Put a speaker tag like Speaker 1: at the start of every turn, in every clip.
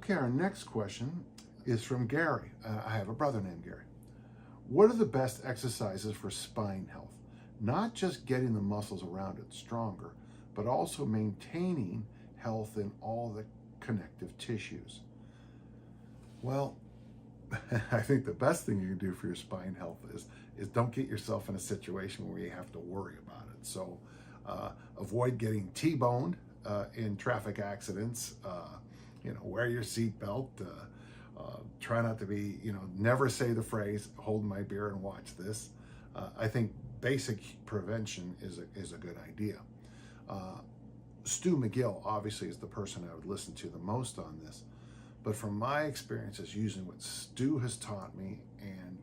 Speaker 1: Okay, our next question is from Gary. I have a brother named Gary. What are the best exercises for spine health? Not just getting the muscles around it stronger, but also maintaining health in all the connective tissues. Well, I think the best thing you can do for your spine health is don't get yourself in a situation where you have to worry about it. So avoid getting T-boned in traffic accidents. Wear your seatbelt. Try not to be, never say the phrase, hold my beer and watch this. I think basic prevention is a good idea. Stu McGill obviously is the person I would listen to the most on this. But from my experiences using what Stu has taught me and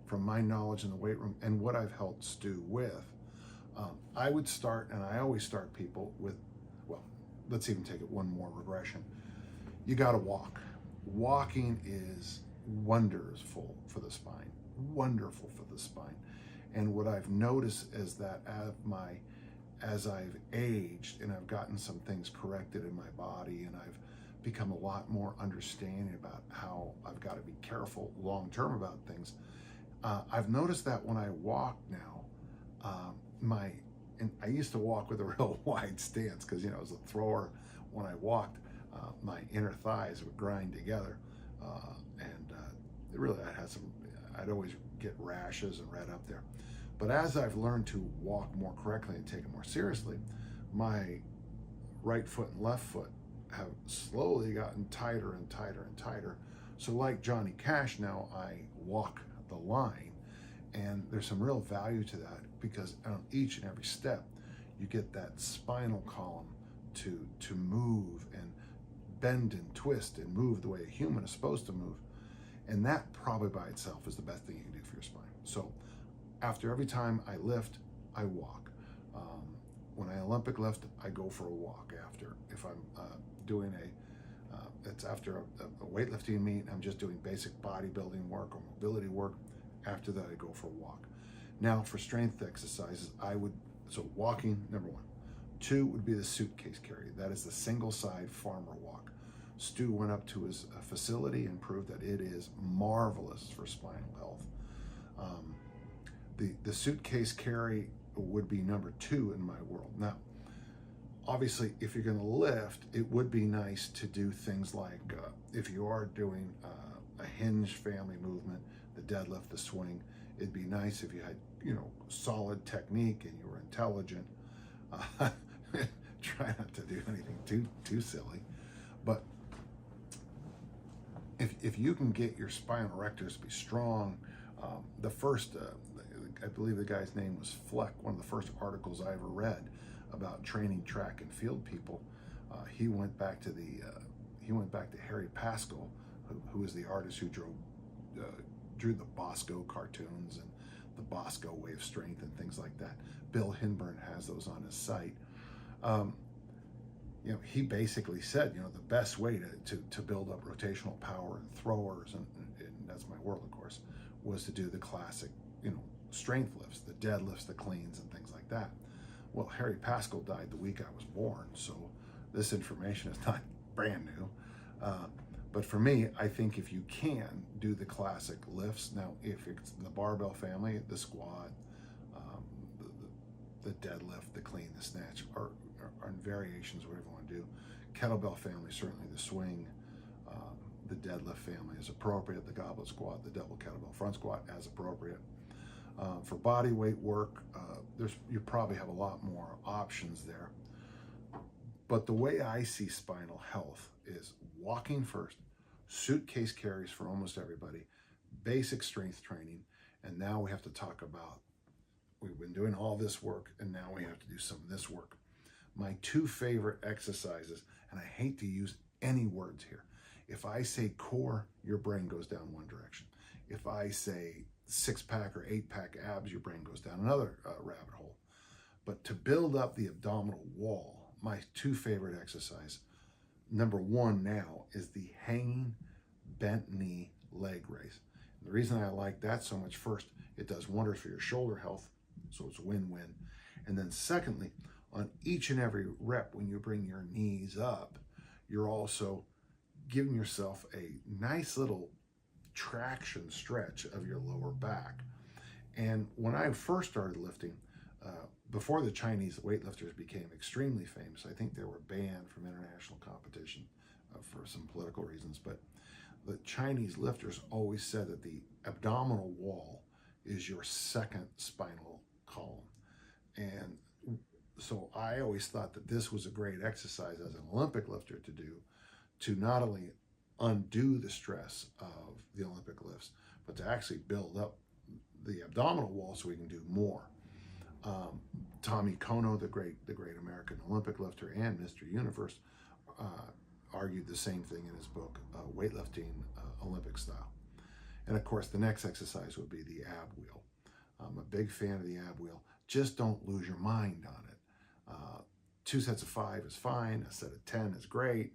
Speaker 1: from my knowledge in the weight room and what I've helped Stu with, I would start, and I always start people with, well, let's even take it one more regression. You got to walk. Walking is wonderful for the spine, wonderful for the spine. And what I've noticed is that as I've aged and I've gotten some things corrected in my body and I've become a lot more understanding about how I've got to be careful long-term about things. I've noticed that when I walk now, and I used to walk with a real wide stance because, as a thrower, when I walked, my inner thighs would grind together. Really, I'd always get rashes and red up there. But as I've learned to walk more correctly and take it more seriously, my right foot and left foot have slowly gotten tighter and tighter and tighter. So like Johnny Cash, now I walk the line, and there's some real value to that because on each and every step, you get that spinal column to move and bend and twist and move the way a human is supposed to move. And that probably by itself is the best thing you can do for your spine. So after every time I lift, I walk. When I Olympic lift, I go for a walk after. If I'm doing it's after a weightlifting meet, I'm just doing basic bodybuilding work or mobility work. After that, I go for a walk. Now for strength exercises, so walking, number one. 2 would be the suitcase carry. That is the single side farmer walk. Stu went up to his facility and proved that it is marvelous for spinal health. The suitcase carry would be number 2 in my world. Now, obviously, if you're going to lift, it would be nice to do things like if you are doing a hinge family movement, the deadlift, the swing, it'd be nice if you had, solid technique and you were intelligent. Try not to do anything too silly. But if you can get your spinal erectors to be strong, the first, I believe the guy's name was Fleck, one of the first articles I ever read about training track and field people. He went back to Harry Pascal, who was the artist who drew the Bosco cartoons and the Bosco Way of Strength and things like that. Bill Hinburn has those on his site. He basically said, the best way to build up rotational power in throwers, and that's my world, of course, was to do the classic, strength lifts, the deadlifts, the cleans, and things like that. Well, Harry Pascal died the week I was born, so this information is not brand new. But for me, I think if you can do the classic lifts, now if it's the barbell family, the squat, the deadlift, the clean, the snatch, or variations, whatever you want to do. Kettlebell family, certainly the swing, the deadlift family is appropriate, the goblet squat, the double kettlebell front squat as appropriate. For body weight work, you probably have a lot more options there. But the way I see spinal health is walking first, suitcase carries for almost everybody, basic strength training, and now we have to talk about, we've been doing all this work, and now we have to do some of this work. My 2 favorite exercises, and I hate to use any words here. If I say core, your brain goes down one direction. If I say 6-pack or 8-pack abs, your brain goes down another rabbit hole. But to build up the abdominal wall, my 2 favorite exercise, number 1 now is the hanging bent knee leg raise. And the reason I like that so much, first, it does wonders for your shoulder health, so it's win-win. And then secondly, on each and every rep, when you bring your knees up, you're also giving yourself a nice little traction stretch of your lower back. And when I first started lifting, before the Chinese weightlifters became extremely famous, I think they were banned from international competition for some political reasons, but the Chinese lifters always said that the abdominal wall is your second spinal column. And so I always thought that this was a great exercise as an Olympic lifter to do, to not only undo the stress of the Olympic lifts, but to actually build up the abdominal wall so we can do more. Tommy Kono, the great American Olympic lifter and Mr. Universe, argued the same thing in his book, Weightlifting Olympic Style. And of course, the next exercise would be the ab wheel. I'm a big fan of the ab wheel. Just don't lose your mind on it. 2 sets of 5 is fine. A set of 10 is great.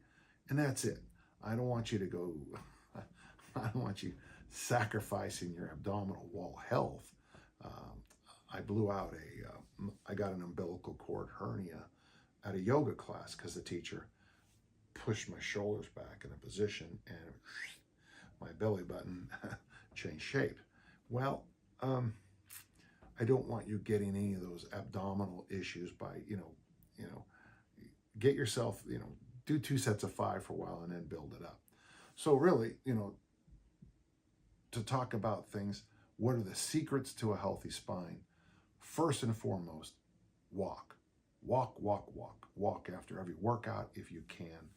Speaker 1: And that's it. I don't want you to go, I don't want you sacrificing your abdominal wall health. I blew out I got an umbilical cord hernia at a yoga class because the teacher pushed my shoulders back in a position and my belly button changed shape. Well, I don't want you getting any of those abdominal issues by, get yourself, do 2 sets of 5 for a while and then build it up. So really, to talk about things, what are the secrets to a healthy spine? First and foremost, walk. Walk after every workout if you can.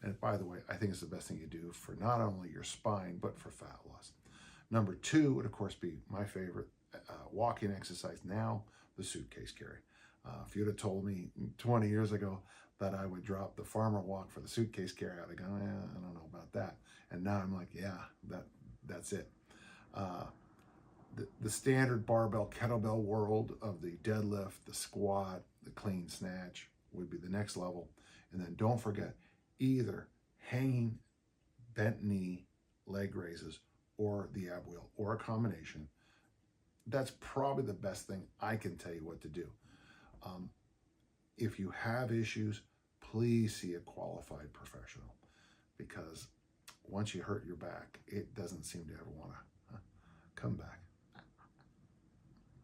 Speaker 1: And by the way, I think it's the best thing you do for not only your spine, but for fat loss. Number 2 would, of course, be my favorite walking exercise now, the suitcase carry. If you'd have told me 20 years ago that I would drop the farmer walk for the suitcase carry, I'd have gone, I don't know about that. And now I'm like, yeah, that's it. The standard barbell kettlebell world of the deadlift, the squat, the clean snatch would be the next level. And then don't forget either hanging, bent knee, leg raises, or the ab wheel, or a combination. That's probably the best thing I can tell you what to do. If you have issues, please see a qualified professional, because once you hurt your back, it doesn't seem to ever want to come back.